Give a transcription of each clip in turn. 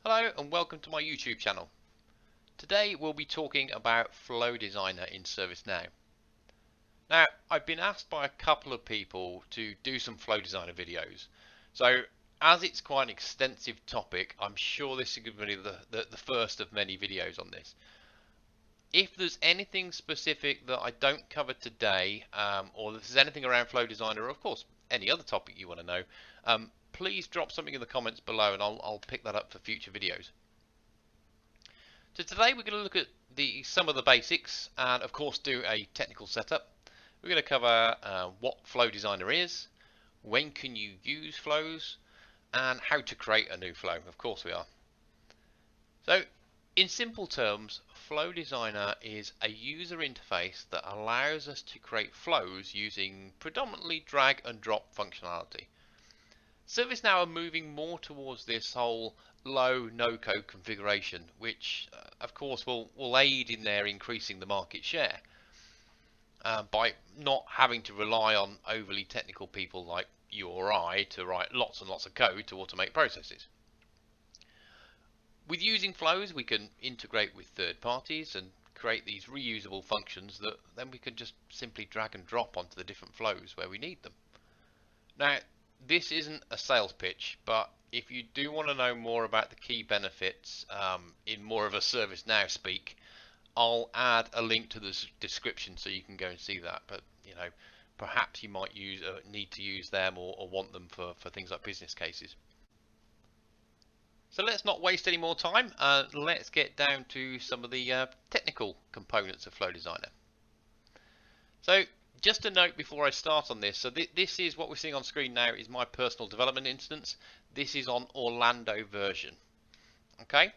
Hello and welcome to my YouTube channel. Today we'll be talking about Flow Designer in ServiceNow. Now, I've been asked by a couple of people to do some Flow Designer videos. So as it's quite an extensive topic, I'm sure this is going to be the first of many videos on this. If there's anything specific that I don't cover today, or if there's anything around Flow Designer, or of course any other topic you want to know, please drop something in the comments below and I'll pick that up for future videos. So today we're going to look at some of the basics and of course do a technical setup. We're going to cover what Flow Designer is, when can you use flows, and how to create a new flow. Of course we are. So in simple terms, Flow Designer is a user interface that allows us to create flows using predominantly drag and drop functionality. ServiceNow are moving more towards this whole low no-code configuration, which of course will aid in their increasing the market share by not having to rely on overly technical people like you or I to write lots and lots of code to automate processes. With using flows, we can integrate with third parties and create these reusable functions that then we can just simply drag and drop onto the different flows where we need them. Now, this isn't a sales pitch, but if you do want to know more about the key benefits in more of a ServiceNow speak, I'll add a link to the description so you can go and see that. But you know, perhaps you might need to use them or want them for things like business cases. So let's not waste any more time. Let's get down to some of the technical components of Flow Designer. So just a note before I start on this, so this is what we're seeing on screen now is my personal development instance. This is on Orlando version. Okay,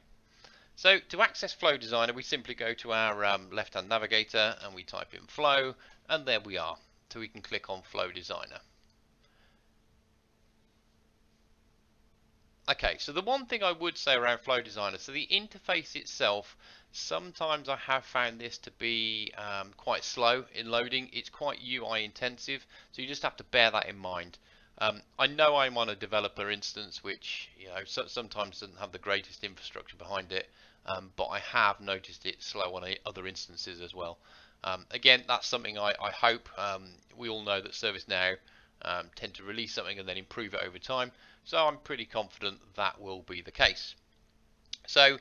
so to access Flow Designer, we simply go to our left-hand navigator and we type in Flow, and there we are. So we can click on Flow Designer. Okay, so the one thing I would say around Flow Designer, so the interface itself, sometimes I have found this to be quite slow in loading. It's quite UI intensive, so you just have to bear that in mind. I know I'm on a developer instance, which sometimes doesn't have the greatest infrastructure behind it, but I have noticed it slow on other instances as well. Again, that's something I hope. We all know that ServiceNow tend to release something and then improve it over time. So I'm pretty confident that will be the case. So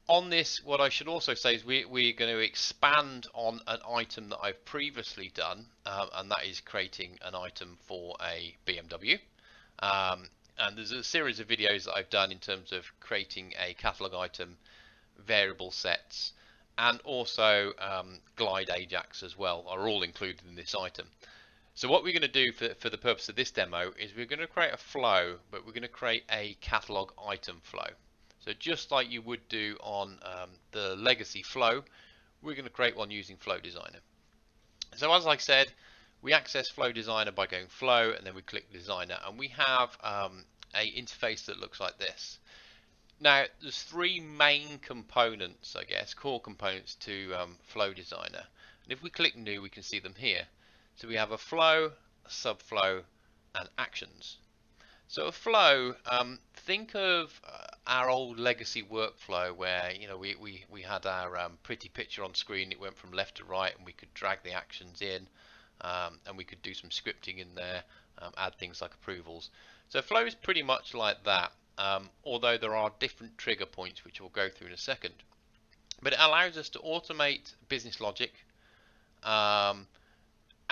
on this, what I should also say is we're going to expand on an item that I've previously done, and that is creating an item for a BMW. And there's a series of videos that I've done in terms of creating a catalog item, variable sets, and also glide Ajax as well are all included in this item. So what we're going to do for the purpose of this demo is we're going to create a flow, but we're going to create a catalog item flow. So just like you would do on the legacy flow, we're going to create one using Flow Designer. So as I said, we access Flow Designer by going Flow and then we click Designer, and we have a interface that looks like this. Now there's three main components, I guess, core components to Flow Designer. And if we click New, we can see them here. So we have a flow, a subflow, and actions. So a flow, think of our old legacy workflow where we had our pretty picture on screen. It went from left to right, and we could drag the actions in, and we could do some scripting in there, add things like approvals. So flow is pretty much like that, although there are different trigger points which we'll go through in a second. But it allows us to automate business logic.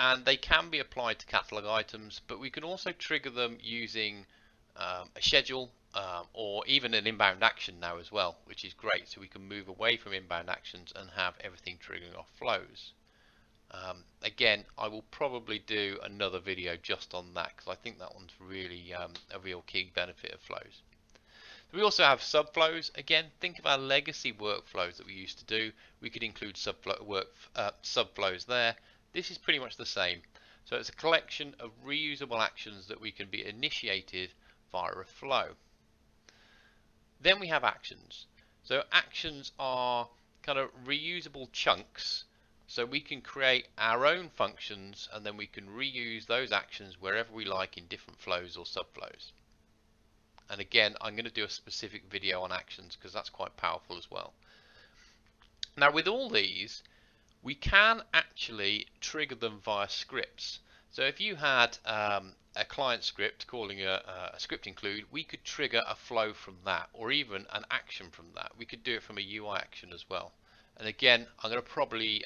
And they can be applied to catalog items, but we can also trigger them using a schedule or even an inbound action now as well, which is great. So we can move away from inbound actions and have everything triggering off flows. Again, I will probably do another video just on that because I think that one's really a real key benefit of flows. We also have subflows. Again, think of our legacy workflows that we used to do. We could include subflows there. This is pretty much the same. So it's a collection of reusable actions that we can be initiated via a flow. Then we have actions. So actions are kind of reusable chunks. So we can create our own functions and then we can reuse those actions wherever we like in different flows or subflows. And again, I'm going to do a specific video on actions because that's quite powerful as well. Now with all these, we can actually trigger them via scripts. So if you had a client script calling a script include, we could trigger a flow from that, or even an action from that. We could do it from a UI action as well. And again, I'm going to probably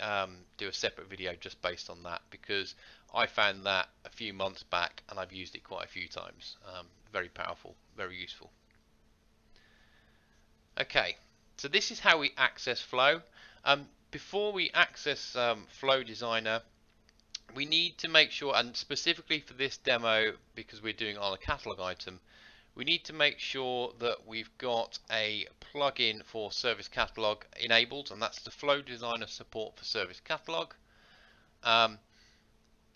do a separate video just based on that, because I found that a few months back and I've used it quite a few times. Very powerful, very useful. Okay, so this is how we access Flow. Before we access Flow Designer, we need to make sure, and specifically for this demo, because we're doing on a catalog item, we need to make sure that we've got a plugin for Service Catalog enabled, and that's the Flow Designer support for Service Catalog.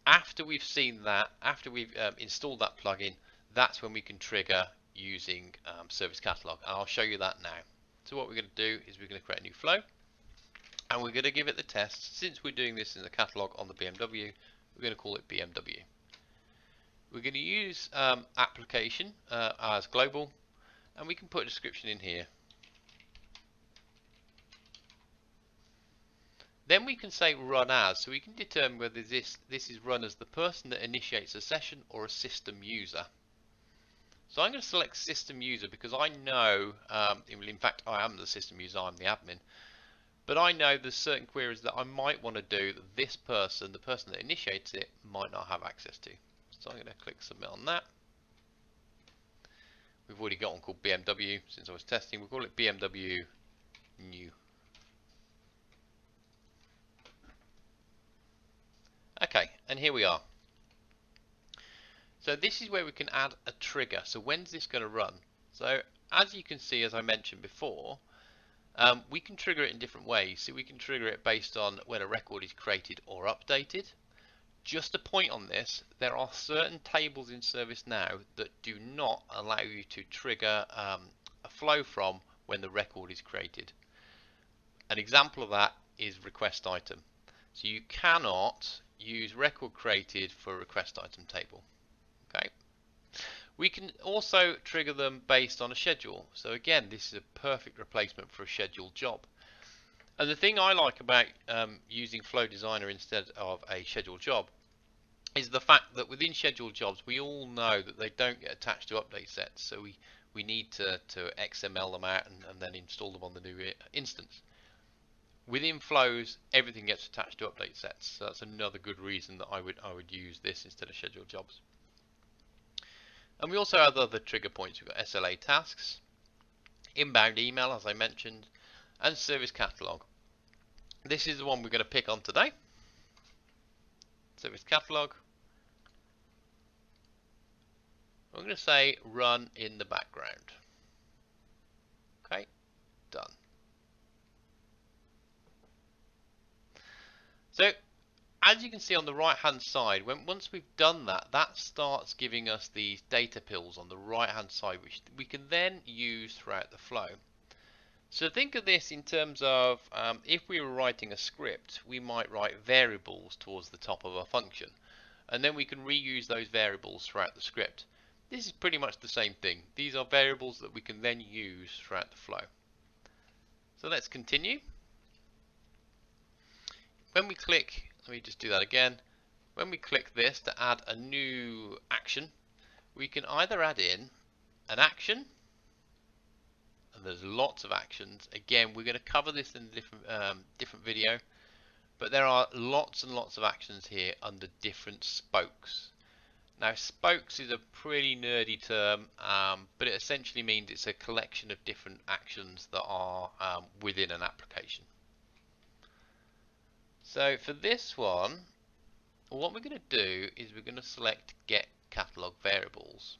After we've seen that, after we've installed that plugin, that's when we can trigger using Service Catalog, and I'll show you that now. So what we're going to do is we're going to create a new flow, and we're going to give it the test. Since we're doing this in the catalog on the BMW, we're going to call it BMW. We're going to use application as global, and we can put a description in here. Then we can say run as, so we can determine whether this is run as the person that initiates a session or a system user. So I'm going to select system user because I know, in fact I am the system user, I'm the admin, but I know there's certain queries that I might want to do that this person, the person that initiates it, might not have access to. So I'm going to click submit on that. We've already got one called BMW since I was testing. We'll call it BMW new. Okay, and here we are. So this is where we can add a trigger. So when's this going to run? So as you can see, as I mentioned before, we can trigger it in different ways. So we can trigger it based on when a record is created or updated. Just a point on this, there are certain tables in ServiceNow that do not allow you to trigger a flow from when the record is created. An example of that is request item. So you cannot use record created for a request item table. Okay. We can also trigger them based on a schedule. So again, this is a perfect replacement for a scheduled job. And the thing I like about using Flow Designer instead of a scheduled job is the fact that within scheduled jobs, we all know that they don't get attached to update sets. So we need to XML them out and then install them on the new instance. Within flows, everything gets attached to update sets. So that's another good reason that I would use this instead of scheduled jobs. And we also have other trigger points. We've got SLA tasks, inbound email, as I mentioned, and Service Catalog. This is the one we're going to pick on today. Service Catalog. I'm going to say run in the background. Okay, done. So as you can see on the right hand side, once we've done that, that starts giving us these data pills on the right hand side, which we can then use throughout the flow. So think of this in terms of if we were writing a script, we might write variables towards the top of a function, and then we can reuse those variables throughout the script. This is pretty much the same thing. These are variables that we can then use throughout the flow. So let's continue. When we click, let me just do that again. When we click this to add a new action, we can either add in an action, and there's lots of actions. Again, we're going to cover this in a different video, but there are lots and lots of actions here under different spokes. Now, spokes is a pretty nerdy term, but it essentially means it's a collection of different actions that are within an application. So for this one, what we're going to do is we're going to select Get Catalog Variables.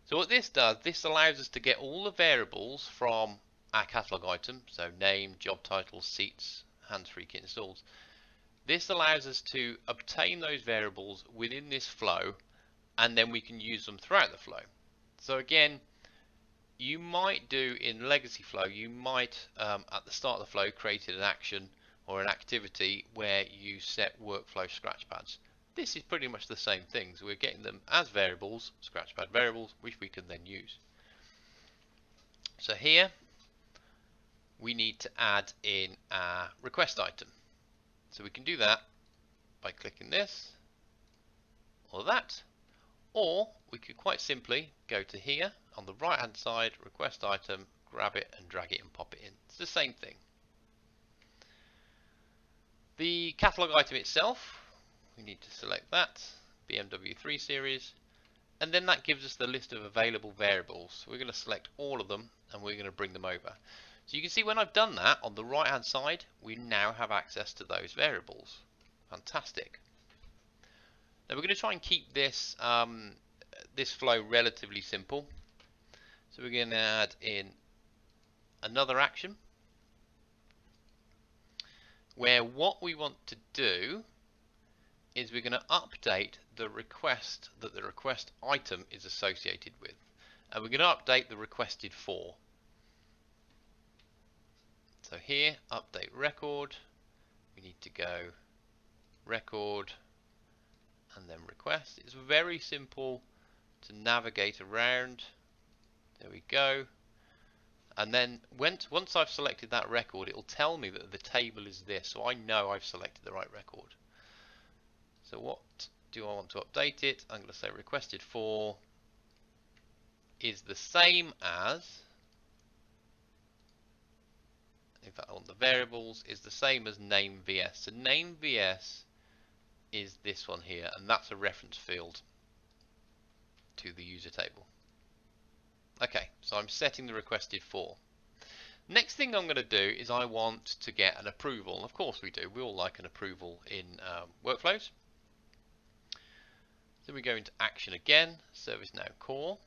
So what this does, this allows us to get all the variables from our catalog item, so name, job title, seats, hands-free kit installs. This allows us to obtain those variables within this flow, and then we can use them throughout the flow. So again, you might do in legacy flow, you might at the start of the flow create an action or an activity where you set workflow scratch pads. this is pretty much the same thing. So we're getting them as variables, scratchpad variables, which we can then use. So here we need to add in our request item. So we can do that by clicking this or that, or we could quite simply go to here on the right hand side, request item, grab it and drag it and pop it in. It's the same thing. The catalog item itself, we need to select that, BMW 3 Series, and then that gives us the list of available variables. So we're going to select all of them and we're going to bring them over. So you can see when I've done that, on the right hand side, we now have access to those variables. Fantastic. Now we're going to try and keep this this flow relatively simple. So we're going to add in another action where what we want to do is we're going to update the request that the request item is associated with, and we're going to update the requested for. So here, update record, we need to go record and then request. It's very simple to navigate around. There we go. And then once I've selected that record, it will tell me that the table is this, so I know I've selected the right record. So what do I want to update it? I'm going to say requested for is the same as, in fact I want the variables, is the same as name VS. So name VS is this one here, and that's a reference field to the user table. Okay, so I'm setting the requested for. Next thing I'm going to do is I want to get an approval. Of course we do. We all like an approval in workflows. So we go into action again, ServiceNow core,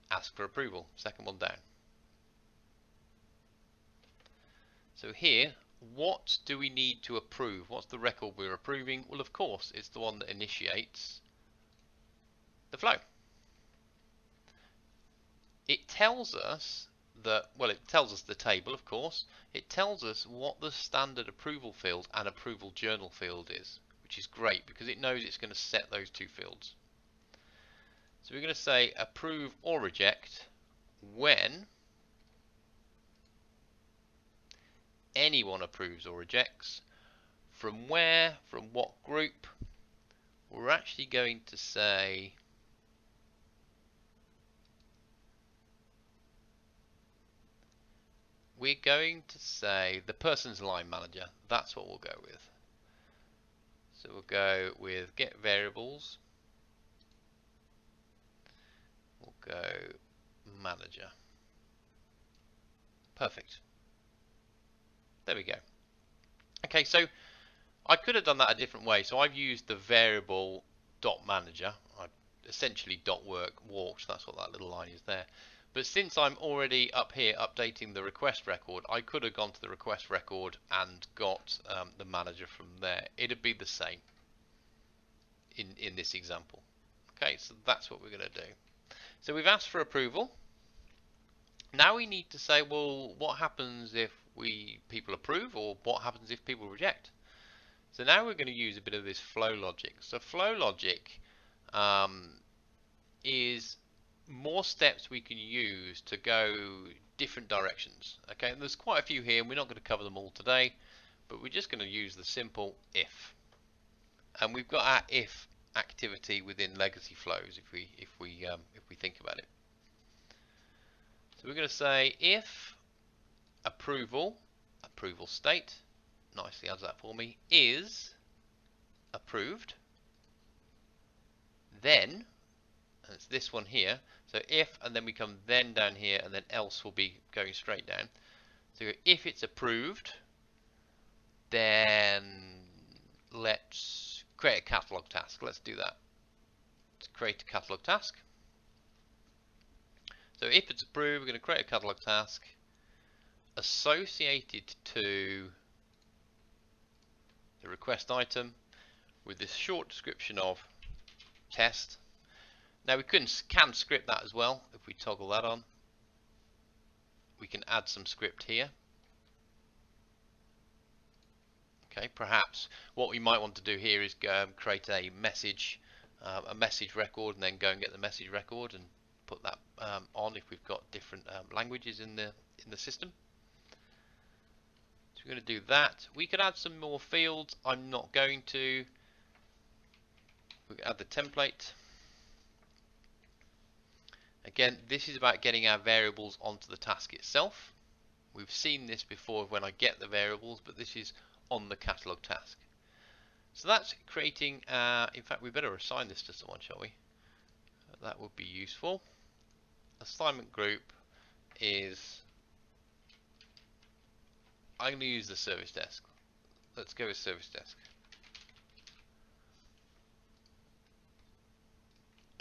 ask for approval, second one down. So here, what do we need to approve? What's the record we're approving? Well, of course, it's the one that initiates the flow. It tells us that, well, it tells us the table, of course. It tells us what the standard approval field and approval journal field is, which is great because it knows it's going to set those two fields. So we're going to say approve or reject when anyone approves or rejects. From where, from what group? We're actually going to say the person's line manager. That's what we'll go with. So we'll go with get variables. We'll go manager. Perfect. There we go. Okay, so I could have done that a different way. So I've used the variable dot manager. I essentially dot walked. That's what that little line is there. But since I'm already up here updating the request record, I could have gone to the request record and got the manager from there. It'd be the same in this example. Okay, so that's what we're going to do. So we've asked for approval. Now we need to say, well, what happens if people approve, or what happens if people reject? So now we're going to use a bit of this flow logic. So flow logic is more steps we can use to go different directions. Okay, and there's quite a few here, and we're not going to cover them all today, but we're just going to use the simple if. And we've got our if activity within legacy flows if we think about it. So we're going to say if approval state, nicely adds that for me, is approved, then, and it's this one here, so if, and then we come then down here, and then else will be going straight down. So if it's approved, then let's create a catalog task. Let's do that. Let's create a catalog task. So if it's approved, we're going to create a catalog task associated to the request item with this short description of test. Now we can script that as well. If we toggle that on, we can add some script here. Okay, perhaps what we might want to do here is go create a message record, and then go and get the message record and put that on if we've got different languages in the system. So we're going to do that. We could add some more fields. I'm not going to. We can add the template. Again, this is about getting our variables onto the task itself. We've seen this before when I get the variables, but this is on the catalog task. So that's creating, in fact, we better assign this to someone, shall we? That would be useful. Assignment group is, I'm going to use the service desk. Let's go with service desk.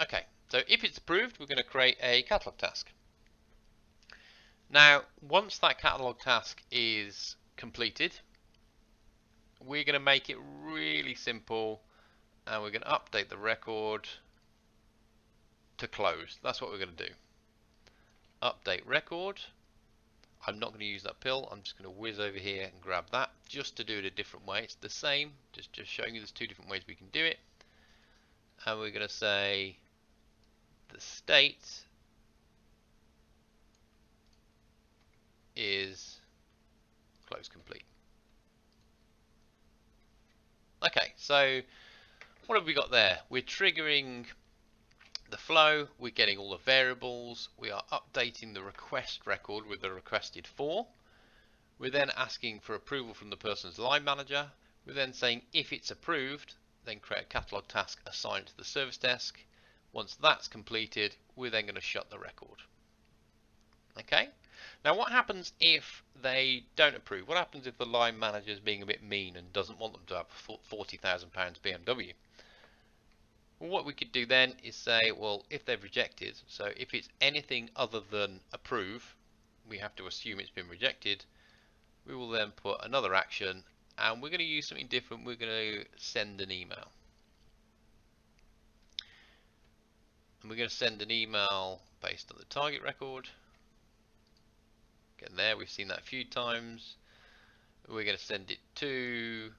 Okay, so if it's approved, we're going to create a catalog task. Now, once that catalog task is completed, we're going to make it really simple, and we're going to update the record to close. That's what we're going to do. Update record. I'm not going to use that pill. I'm just going to whiz over here and grab that just to do it a different way. It's the same, just showing you there's two different ways we can do it. And we're going to say the state is close complete. Okay, so what have we got there? We're triggering the flow, we're getting all the variables, we are updating the request record with the requested for. We're then asking for approval from the person's line manager. We're then saying if it's approved, then create a catalog task assigned to the service desk. Once that's completed, we're then going to shut the record. Okay. Now what happens if they don't approve? What happens if the line manager is being a bit mean and doesn't want them to have a £40,000 BMW? Well, what we could do then is say, well, if they've rejected, so if it's anything other than approve, we have to assume it's been rejected. We will then put another action, and we're going to use something different. We're going to send an email. And we're going to send an email based on the target record. Again, there we've seen that a few times. We're going to send it to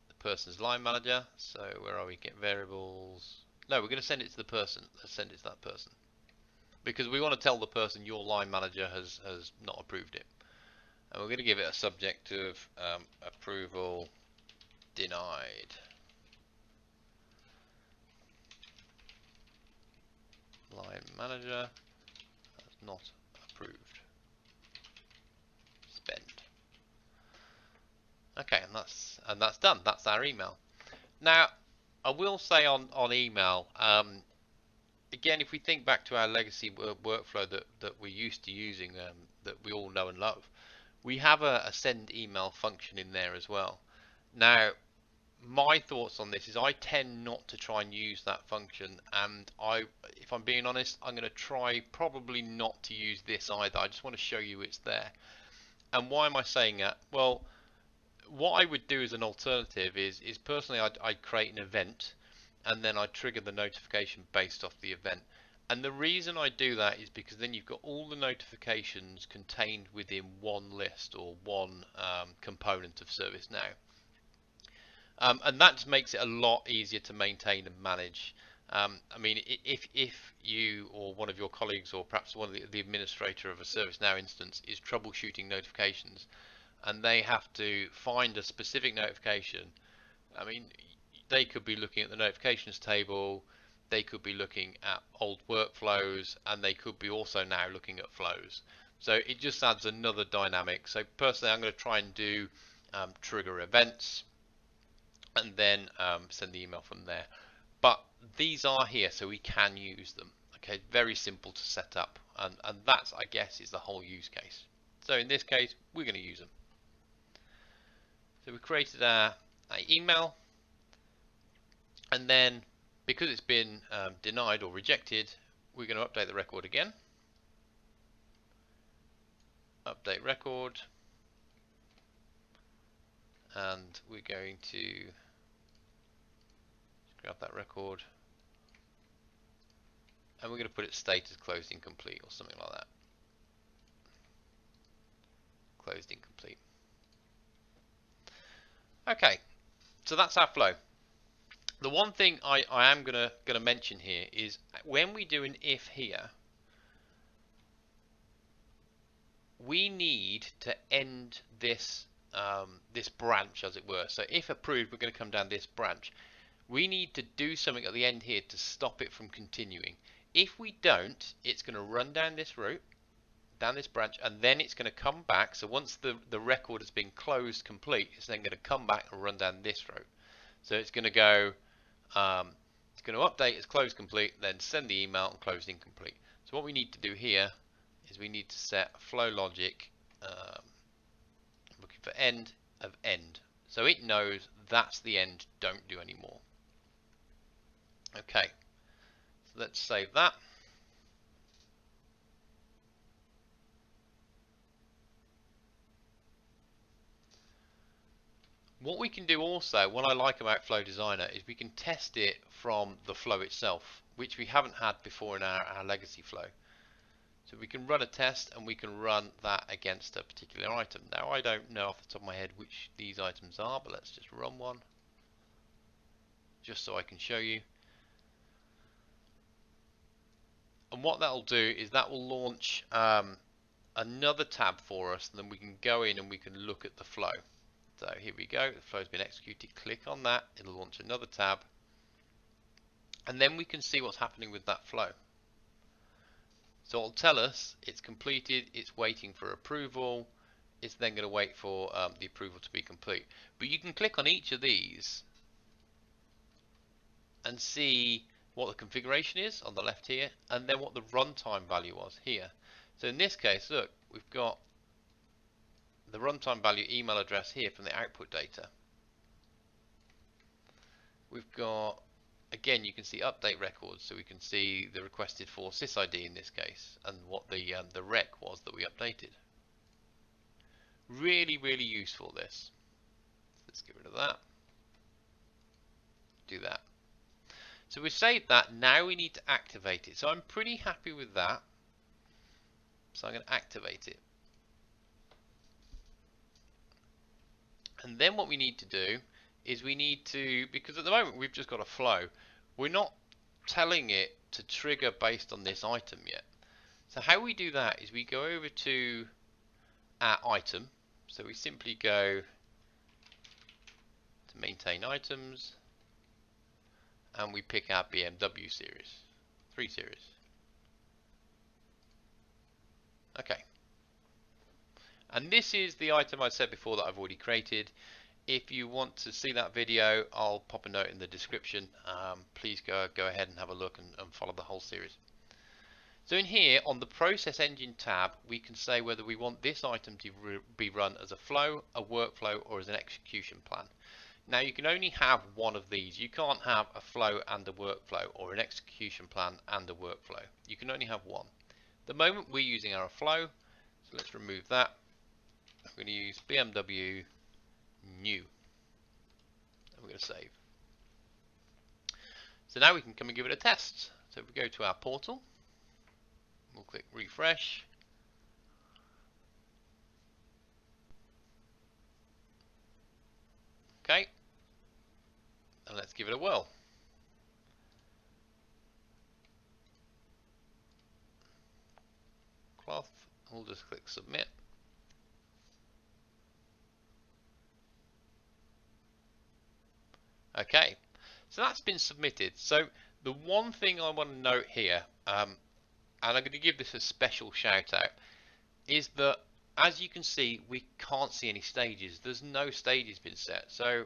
the person's line manager. So where are we? Get variables. No, we're going to send it to the person. Let's send it to that person, because we want to tell the person your line manager has not approved it. And we're going to give it a subject of approval denied. Line manager has not approved. Spend. Okay, and that's done. That's our email. Now, I will say on email, again, if we think back to our legacy workflow that we're used to using, that we all know and love, we have a send email function in there as well. Now, my thoughts on this is I tend not to try and use that function, and if I'm being honest, I'm going to try probably not to use this either. I just want to show you it's there. And why am I saying that? Well, what I would do as an alternative is personally I'd create an event, and then I'd trigger the notification based off the event. And the reason I do that is because then you've got all the notifications contained within one list or one component of ServiceNow. And that just makes it a lot easier to maintain and manage. I mean, if you or one of your colleagues, or perhaps one of the administrator of a ServiceNow instance, is troubleshooting notifications, and they have to find a specific notification, I mean, they could be looking at the notifications table, they could be looking at old workflows, and they could be also now looking at flows. So it just adds another dynamic. So personally, I'm going to try and do trigger events, and then send the email from there. But these are here, so we can use them. Okay, very simple to set up, and that's, I guess, is the whole use case. So in this case, we're going to use them. So we created our email, and then because it's been denied or rejected, we're going to update the record again. Update record, and we're going to grab that record, and we're going to put its status closed incomplete or something like that. Closed incomplete. Okay, so that's our flow. The one thing I am gonna mention here is when we do an if here, we need to end this this branch, as it were. So if approved, we're going to come down this branch. We need to do something at the end here to stop it from continuing. If we don't, it's going to run down this route, down this branch, and then it's going to come back. So once the record has been closed complete, it's then going to come back and run down this route. So it's going to go, it's going to update as closed complete, then send the email and closed incomplete. So what we need to do here is we need to set flow logic, looking for end of end. So it knows that's the end, don't do any more. Okay, so let's save that. What we can do also, what I like about Flow Designer, is we can test it from the flow itself, which we haven't had before in our legacy flow. So we can run a test and we can run that against a particular item. Now I don't know off the top of my head which these items are, but let's just run one just so I can show you. And what that'll do is that will launch another tab for us, and then we can go in and we can look at the flow. So here we go, the flow's been executed, click on that, it'll launch another tab, and then we can see what's happening with that flow. So it'll tell us it's completed, it's waiting for approval, it's then going to wait for the approval to be complete. But you can click on each of these and see what the configuration is on the left here, and then what the runtime value was here. So in this case, look, we've got the runtime value email address here from the output data. We've got, again, you can see update records, so we can see the requested for sysid in this case, and what the rec was that we updated. Really, really useful, this. Let's get rid of that. Do that. So we've saved that. Now we need to activate it. So I'm pretty happy with that. So I'm going to activate it. And then what we need to do is we need to, because at the moment we've just got a flow, we're not telling it to trigger based on this item yet. So how we do that is we go over to our item. So we simply go to maintain items, and we pick our BMW series, 3 series. Okay. And this is the item I said before that I've already created. If you want to see that video, I'll pop a note in the description. Please go ahead and have a look and follow the whole series. So in here, on the Process Engine tab, we can say whether we want this item to be run as a flow, a workflow, or as an execution plan. Now you can only have one of these. You can't have a flow and a workflow, or an execution plan and a workflow. You can only have one. At the moment we're using our flow, so let's remove that. I'm going to use BMW new, and we're going to save. So now we can come and give it a test. So if we go to our portal, we'll click refresh. Okay, and let's give it a whirl. Cloth, we'll just click submit. Okay, so that's been submitted. So the one thing I want to note here, and I'm going to give this a special shout out, is that as you can see, we can't see any stages. There's no stages been set. So,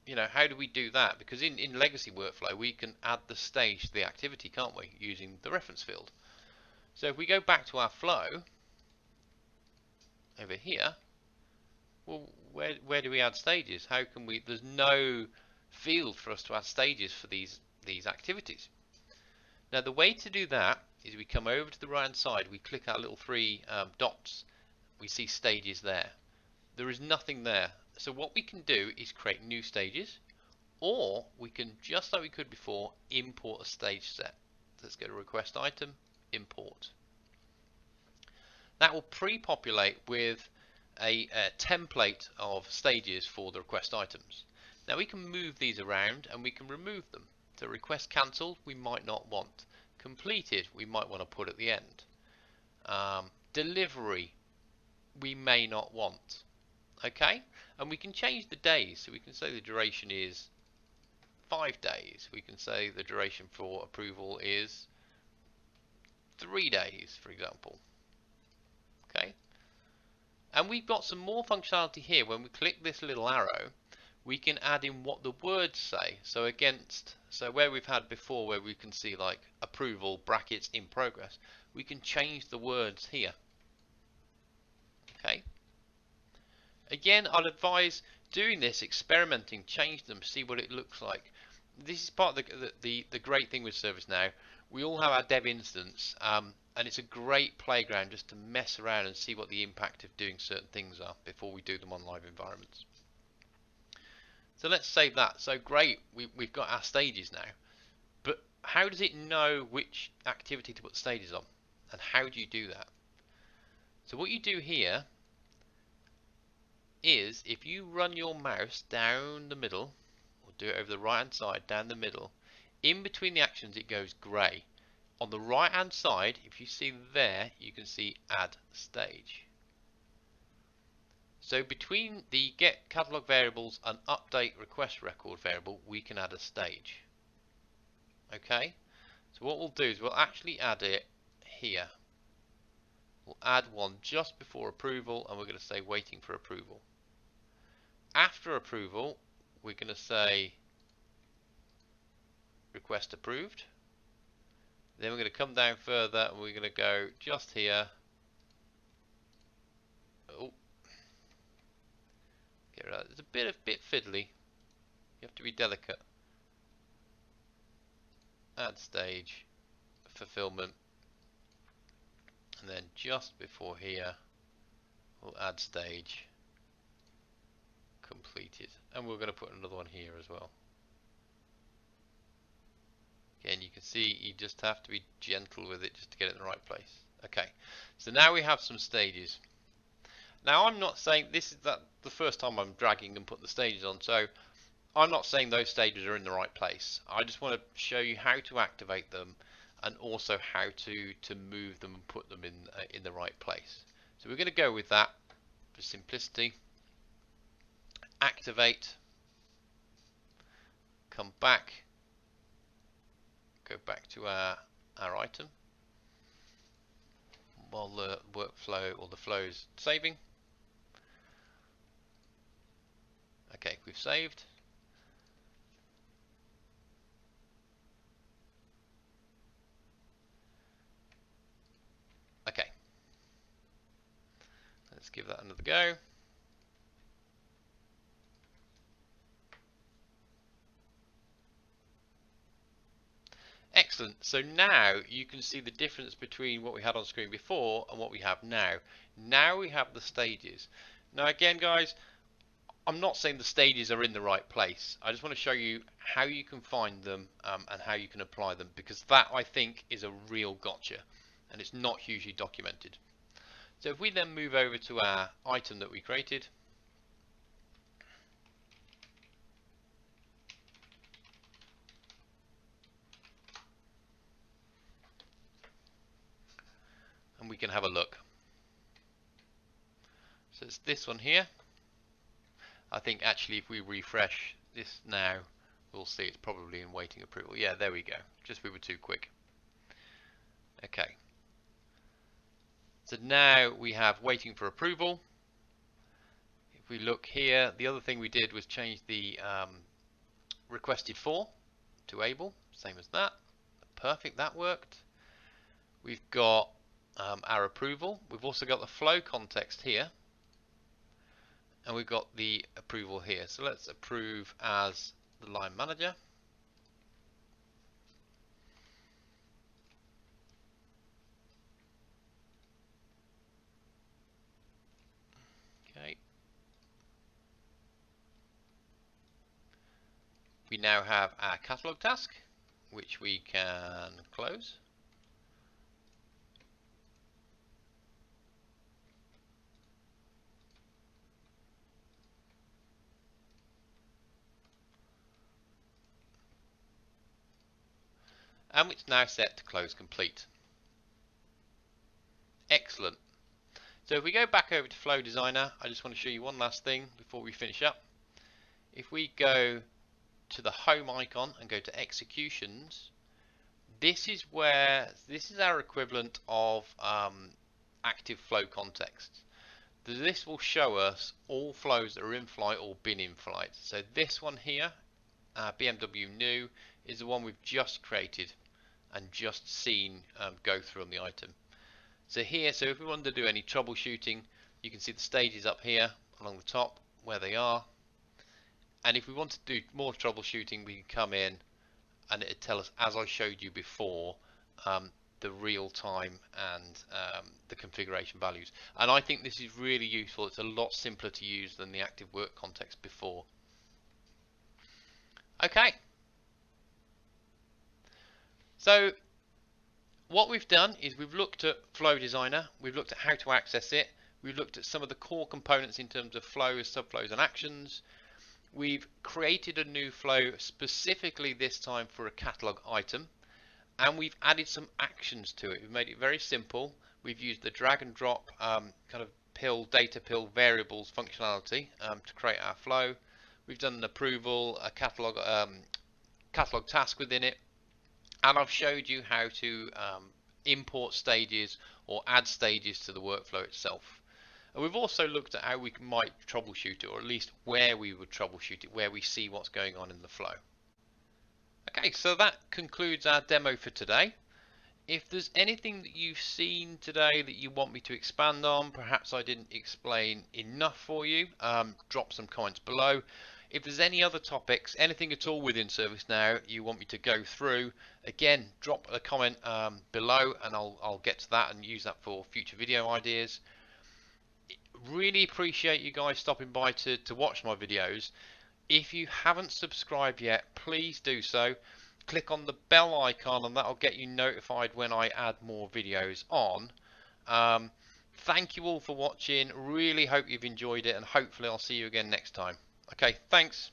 you know, how do we do that? Because in legacy workflow, we can add the stage to the activity, can't we, using the reference field. So if we go back to our flow over here, well, where do we add stages? How can we? There's no field for us to add stages for these activities. Now the way to do that is we come over to the right hand side, we click our little 3 dots, we see stages there. There is nothing there. So what we can do is create new stages, or we can, just like we could before, import a stage set. So let's go to request item, import. That will pre-populate with a template of stages for the request items. Now we can move these around and we can remove them. So request cancelled we might not want. Completed we might want to put at the end. Delivery we may not want. Okay, and we can change the days, so we can say the duration is 5 days. We can say the duration for approval is 3 days, for example. Okay, and we've got some more functionality here. When we click this little arrow, we can add in what the words say. So where we've had before, where we can see like approval brackets in progress, we can change the words here. Okay. Again, I'll advise doing this, experimenting, change them, see what it looks like. This is part of the great thing with ServiceNow. We all have our dev instance, and it's a great playground just to mess around and see what the impact of doing certain things are before we do them on live environments. So let's save that. So great, we've got our stages now. But how does it know which activity to put stages on? And how do you do that? So what you do here is if you run your mouse down the middle, or do it over the right hand side, down the middle, in between the actions it goes grey. On the right hand side, if you see there, you can see add stage. So between the get catalog variables and update request record variable, we can add a stage. Okay, so what we'll do is we'll actually add it here. We'll add one just before approval, and we're going to say waiting for approval. After approval, we're going to say request approved. Then we're going to come down further and we're going to go just here. Oh, get rid of that. It's a bit fiddly. You have to be delicate. Add stage, fulfillment, and then just before here, we'll add stage, completed, and we're going to put another one here as well. Again, you can see you just have to be gentle with it just to get it in the right place. Okay, so now we have some stages. Now I'm not saying this is the first time I'm dragging and putting the stages on, so I'm not saying those stages are in the right place. I just want to show you how to activate them and also how to move them and put them in the right place. So we're going to go with that for simplicity. Activate, come back, go back to our item while the workflow or the flow is saving. Okay, we've saved. Okay, let's give that another go. Excellent. So now you can see the difference between what we had on screen before and what we have now. Now we have the stages. Now again, guys, I'm not saying the stages are in the right place. I just want to show you how you can find them and how you can apply them, because that I think is a real gotcha and it's not hugely documented. So if we then move over to our item that we created, and we can have a look. So it's this one here. I think actually if we refresh this now, we'll see it's probably in waiting approval. Yeah, there we go. Just we were too quick. Okay. So now we have waiting for approval. If we look here, the other thing we did was change the requested for to able, same as that. Perfect, that worked. We've got our approval. We've also got the flow context here, and we've got the approval here. So let's approve as the line manager. Okay. We now have our catalog task, which we can close. and it's now set to close complete. Excellent. So if we go back over to Flow Designer, I just want to show you one last thing before we finish up. If we go to the home icon and go to executions, this is our equivalent of active flow context. This will show us all flows that are in flight or been in flight. So this one here, BMW new, is the one we've just created and just seen go through on the item. So here, so if we wanted to do any troubleshooting, you can see the stages up here along the top where they are. And if we want to do more troubleshooting, we can come in and it'll tell us, as I showed you before, the real time and the configuration values. And I think this is really useful. It's a lot simpler to use than the active work context before. Okay. So what we've done is we've looked at Flow Designer, we've looked at how to access it, we've looked at some of the core components in terms of flows, subflows and actions. We've created a new flow specifically this time for a catalog item, and we've added some actions to it. We've made it very simple. We've used the drag and drop kind of data pill variables functionality to create our flow. We've done an approval, a catalog task within it, and I've showed you how to import stages or add stages to the workflow itself. And we've also looked at how we might troubleshoot it, or at least where we would troubleshoot it, where we see what's going on in the flow. Okay, so that concludes our demo for today. If there's anything that you've seen today that you want me to expand on, perhaps I didn't explain enough for you, drop some comments below. If there's any other topics, anything at all within ServiceNow you want me to go through, again, drop a comment below and I'll get to that and use that for future video ideas. Really appreciate you guys stopping by to watch my videos. If you haven't subscribed yet, please do so. Click on the bell icon and that'll get you notified when I add more videos on. Thank you all for watching. Really hope you've enjoyed it, and hopefully I'll see you again next time. Okay, thanks.